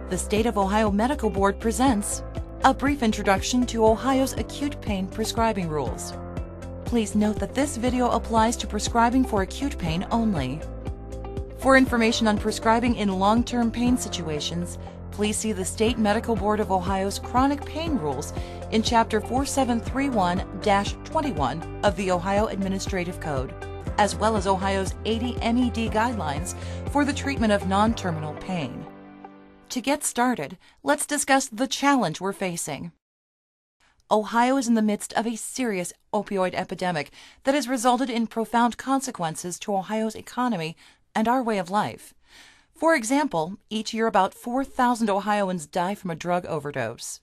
The State of Ohio Medical Board presents a brief introduction to Ohio's acute pain prescribing rules. Please note that this video applies to prescribing for acute pain only. For information on prescribing in long-term pain situations, please see the State Medical Board of Ohio's chronic pain rules in Chapter 4731-21 of the Ohio Administrative Code, as well as Ohio's 80 MED guidelines for the treatment of non-terminal pain. To get started, let's discuss the challenge we're facing. Ohio is in the midst of a serious opioid epidemic that has resulted in profound consequences to Ohio's economy and our way of life. For example, each year about 4,000 Ohioans die from a drug overdose.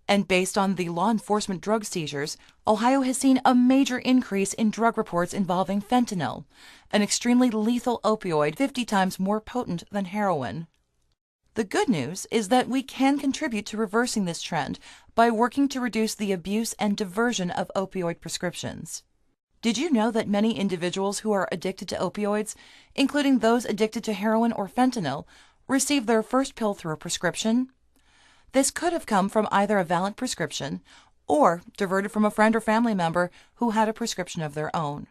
And based on the law enforcement drug seizures, Ohio has seen a major increase in drug reports involving fentanyl, an extremely lethal opioid 50 times more potent than heroin. The good news is that we can contribute to reversing this trend by working to reduce the abuse and diversion of opioid prescriptions. Did you know that many individuals who are addicted to opioids, including those addicted to heroin or fentanyl, receive their first pill through a prescription? This could have come from either a valid prescription or diverted from a friend or family member who had a prescription of their own.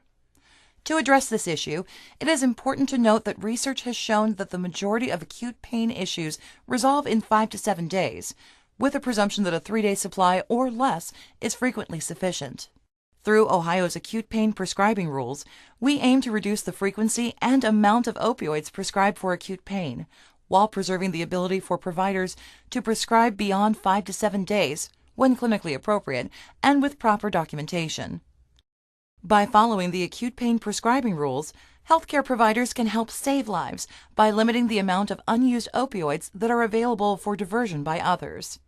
To address this issue, it is important to note that research has shown that the majority of acute pain issues resolve in 5 to 7 days, with a presumption that a 3-day supply or less is frequently sufficient. Through Ohio's acute pain prescribing rules, we aim to reduce the frequency and amount of opioids prescribed for acute pain, while preserving the ability for providers to prescribe beyond 5 to 7 days, when clinically appropriate, and with proper documentation. By following the acute pain prescribing rules, healthcare providers can help save lives by limiting the amount of unused opioids that are available for diversion by others.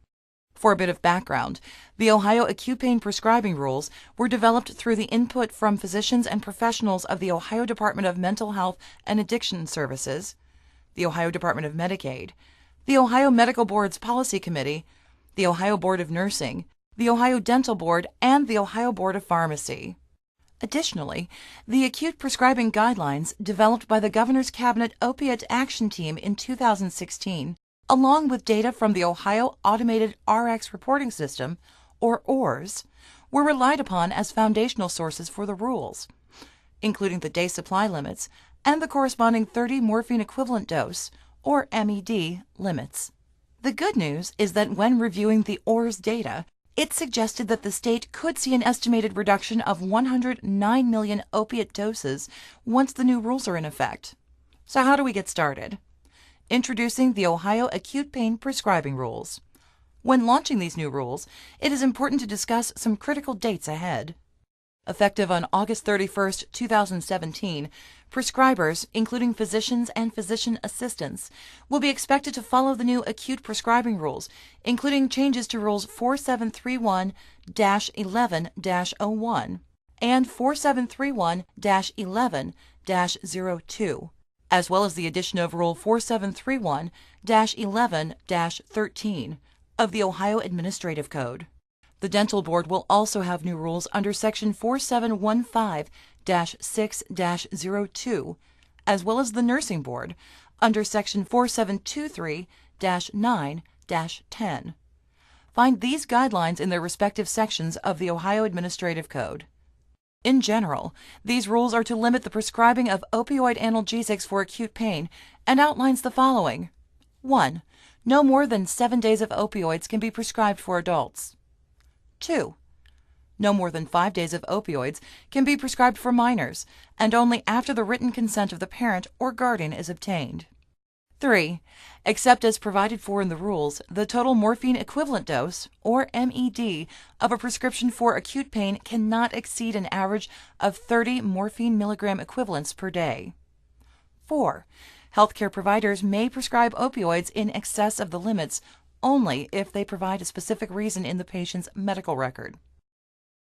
For a bit of background, the Ohio acute pain prescribing rules were developed through the input from physicians and professionals of the Ohio Department of Mental Health and Addiction Services, the Ohio Department of Medicaid, the Ohio Medical Board's Policy Committee, the Ohio Board of Nursing, the Ohio Dental Board, and the Ohio Board of Pharmacy. Additionally, the acute prescribing guidelines developed by the Governor's Cabinet Opiate Action Team in 2016, along with data from the Ohio Automated RX Reporting System, or ORS, were relied upon as foundational sources for the rules, including the day supply limits and the corresponding 30 morphine equivalent dose, or MED, limits. The good news is that when reviewing the ORS data, it suggested that the state could see an estimated reduction of 109 million opiate doses once the new rules are in effect. So how do we get started? Introducing the Ohio Acute Pain Prescribing Rules. When launching these new rules, it is important to discuss some critical dates ahead. Effective on August 31, 2017, prescribers, including physicians and physician assistants, will be expected to follow the new acute prescribing rules, including changes to Rules 4731-11-01 and 4731-11-02, as well as the addition of Rule 4731-11-13 of the Ohio Administrative Code. The Dental Board will also have new rules under Section 4715-6-02, as well as the Nursing Board under Section 4723-9-10. Find these guidelines in their respective sections of the Ohio Administrative Code. In general, these rules are to limit the prescribing of opioid analgesics for acute pain and outlines the following. 1. No more than 7 days of opioids can be prescribed for adults. 2. No more than 5 days of opioids can be prescribed for minors, and only after the written consent of the parent or guardian is obtained. 3. Except as provided for in the rules, the total morphine equivalent dose, or MED, of a prescription for acute pain cannot exceed an average of 30 morphine milligram equivalents per day. 4. Healthcare providers may prescribe opioids in excess of the limits only if they provide a specific reason in the patient's medical record.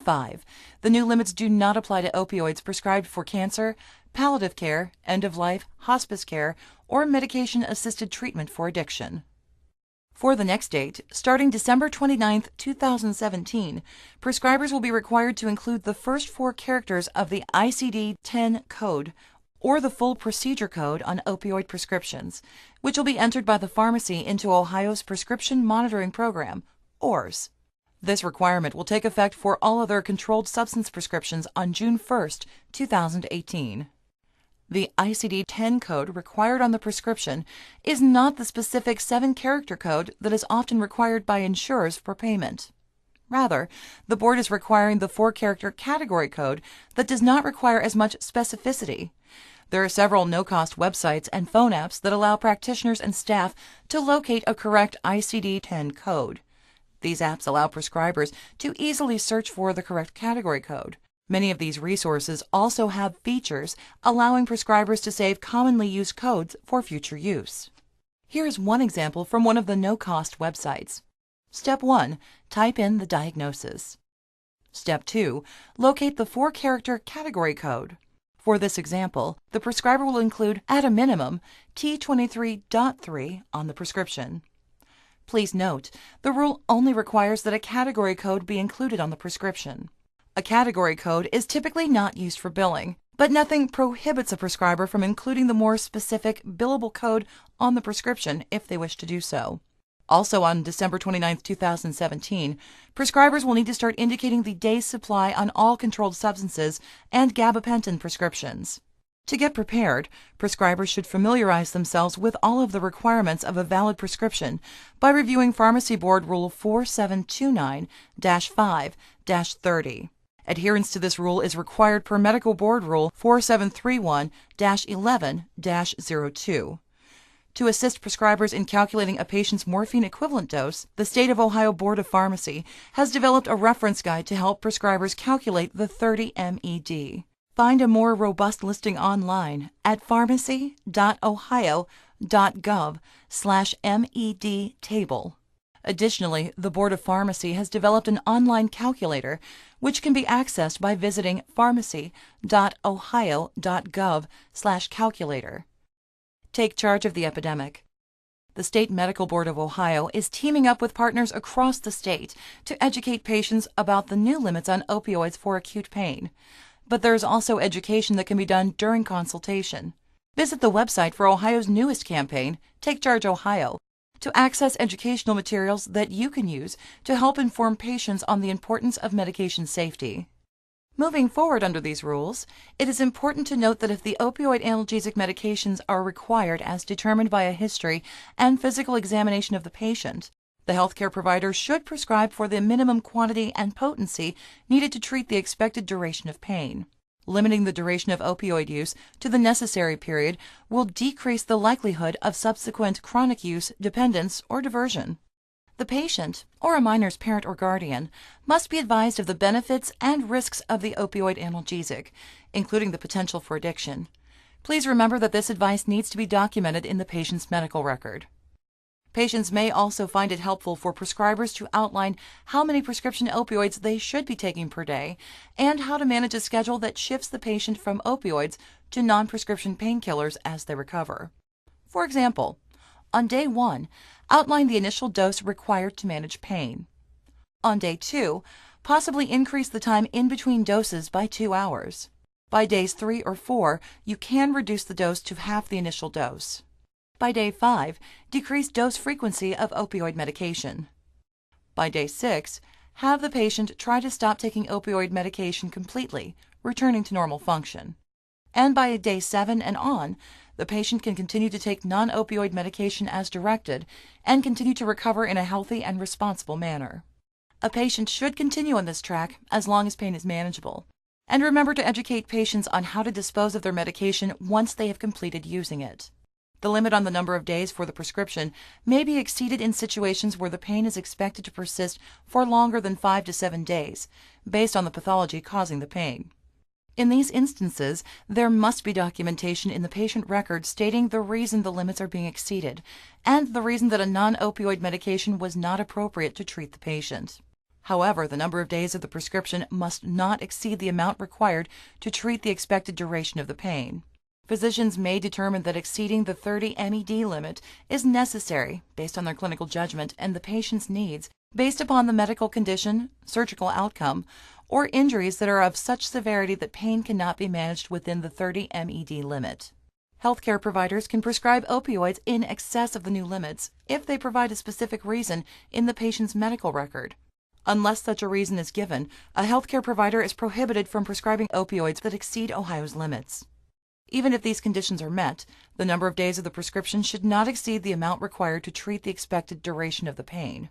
5. The new limits do not apply to opioids prescribed for cancer, palliative care, end-of-life, hospice care, or medication-assisted treatment for addiction. For the next date, starting December 29, 2017, prescribers will be required to include the first 4 characters of the ICD-10 code or the full procedure code on opioid prescriptions, which will be entered by the pharmacy into Ohio's Prescription Monitoring Program, ORS. This requirement will take effect for all other controlled substance prescriptions on June 1, 2018. The ICD-10 code required on the prescription is not the specific 7-character code that is often required by insurers for payment. Rather, the board is requiring the 4-character category code that does not require as much specificity. There are several no-cost websites and phone apps that allow practitioners and staff to locate a correct ICD-10 code. These apps allow prescribers to easily search for the correct category code. Many of these resources also have features allowing prescribers to save commonly used codes for future use. Here is one example from one of the no-cost websites. Step 1. Type in the diagnosis. Step 2. Locate the 4-character category code. For this example, the prescriber will include, at a minimum, T23.3 on the prescription. Please note, the rule only requires that a category code be included on the prescription. A category code is typically not used for billing, but nothing prohibits a prescriber from including the more specific billable code on the prescription if they wish to do so. Also on December 29, 2017, prescribers will need to start indicating the day's supply on all controlled substances and gabapentin prescriptions. To get prepared, prescribers should familiarize themselves with all of the requirements of a valid prescription by reviewing Pharmacy Board Rule 4729-5-30. Adherence to this rule is required per Medical Board Rule 4731-11-02. To assist prescribers in calculating a patient's morphine equivalent dose, the State of Ohio Board of Pharmacy has developed a reference guide to help prescribers calculate the 30 MED. Find a more robust listing online at pharmacy.ohio.gov/MED table. Additionally, the Board of Pharmacy has developed an online calculator which can be accessed by visiting pharmacy.ohio.gov/calculator. Take charge of the epidemic. The State Medical Board of Ohio is teaming up with partners across the state to educate patients about the new limits on opioids for acute pain. But there is also education that can be done during consultation. Visit the website for Ohio's newest campaign, Take Charge Ohio, to access educational materials that you can use to help inform patients on the importance of medication safety. Moving forward under these rules, it is important to note that if the opioid analgesic medications are required as determined by a history and physical examination of the patient, the healthcare provider should prescribe for the minimum quantity and potency needed to treat the expected duration of pain. Limiting the duration of opioid use to the necessary period will decrease the likelihood of subsequent chronic use, dependence, or diversion. The patient, or a minor's parent or guardian, must be advised of the benefits and risks of the opioid analgesic, including the potential for addiction. Please remember that this advice needs to be documented in the patient's medical record. Patients may also find it helpful for prescribers to outline how many prescription opioids they should be taking per day and how to manage a schedule that shifts the patient from opioids to non-prescription painkillers as they recover. For example, on day 1, outline the initial dose required to manage pain. On day 2, possibly increase the time in between doses by 2 hours. By days 3 or 4, you can reduce the dose to half the initial dose. By day 5, decrease dose frequency of opioid medication. By day 6, have the patient try to stop taking opioid medication completely, returning to normal function. And by day 7 and on, the patient can continue to take non-opioid medication as directed and continue to recover in a healthy and responsible manner. A patient should continue on this track as long as pain is manageable. And remember to educate patients on how to dispose of their medication once they have completed using it. The limit on the number of days for the prescription may be exceeded in situations where the pain is expected to persist for longer than 5 to 7 days, based on the pathology causing the pain. In these instances, there must be documentation in the patient record stating the reason the limits are being exceeded and the reason that a non-opioid medication was not appropriate to treat the patient. However, the number of days of the prescription must not exceed the amount required to treat the expected duration of the pain. Physicians may determine that exceeding the 30 MED limit is necessary based on their clinical judgment and the patient's needs, based upon the medical condition, surgical outcome, or injuries that are of such severity that pain cannot be managed within the 30 MED limit. Healthcare providers can prescribe opioids in excess of the new limits if they provide a specific reason in the patient's medical record. Unless such a reason is given, a healthcare provider is prohibited from prescribing opioids that exceed Ohio's limits. Even if these conditions are met, the number of days of the prescription should not exceed the amount required to treat the expected duration of the pain.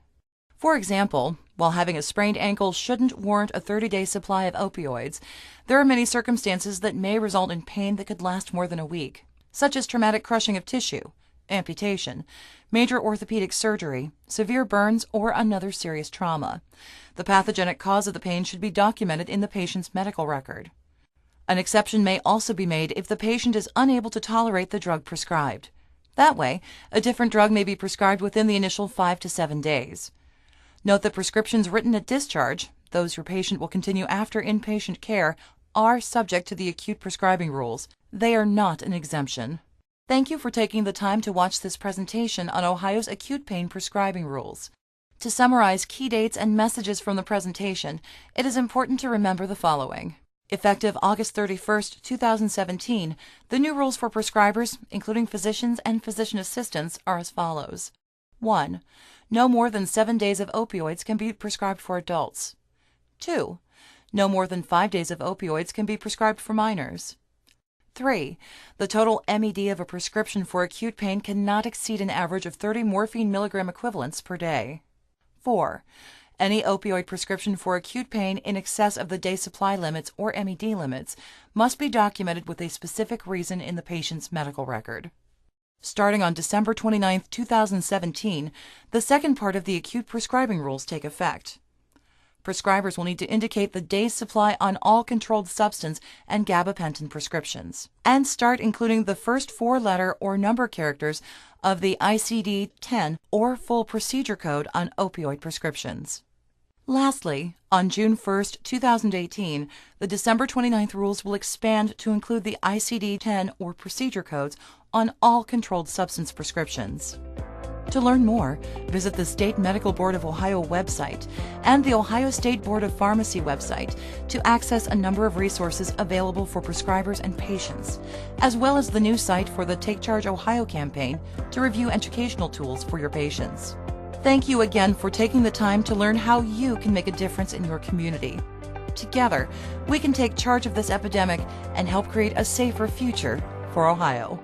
For example, while having a sprained ankle shouldn't warrant a 30-day supply of opioids, there are many circumstances that may result in pain that could last more than a week, such as traumatic crushing of tissue, amputation, major orthopedic surgery, severe burns, or another serious trauma. The pathogenic cause of the pain should be documented in the patient's medical record. An exception may also be made if the patient is unable to tolerate the drug prescribed. That way, a different drug may be prescribed within the initial 5 to 7 days. Note that prescriptions written at discharge, those your patient will continue after inpatient care, are subject to the acute prescribing rules. They are not an exemption. Thank you for taking the time to watch this presentation on Ohio's acute pain prescribing rules. To summarize key dates and messages from the presentation, it is important to remember the following. Effective August 31, 2017, the new rules for prescribers, including physicians and physician assistants, are as follows. 1. No more than 7 days of opioids can be prescribed for adults. 2. No more than 5 days of opioids can be prescribed for minors. 3. The total MED of a prescription for acute pain cannot exceed an average of 30 morphine milligram equivalents per day. 4. Any opioid prescription for acute pain in excess of the day supply limits or MED limits must be documented with a specific reason in the patient's medical record. Starting on December 29, 2017, the second part of the acute prescribing rules take effect. Prescribers will need to indicate the day's supply on all controlled substance and gabapentin prescriptions, and start including the first 4-letter or number characters of the ICD-10 or full procedure code on opioid prescriptions. Lastly, on June 1, 2018, the December 29th rules will expand to include the ICD-10 or procedure codes on all controlled substance prescriptions. To learn more, visit the State Medical Board of Ohio website and the Ohio State Board of Pharmacy website to access a number of resources available for prescribers and patients, as well as the new site for the Take Charge Ohio campaign to review educational tools for your patients. Thank you again for taking the time to learn how you can make a difference in your community. Together, we can take charge of this epidemic and help create a safer future for Ohio.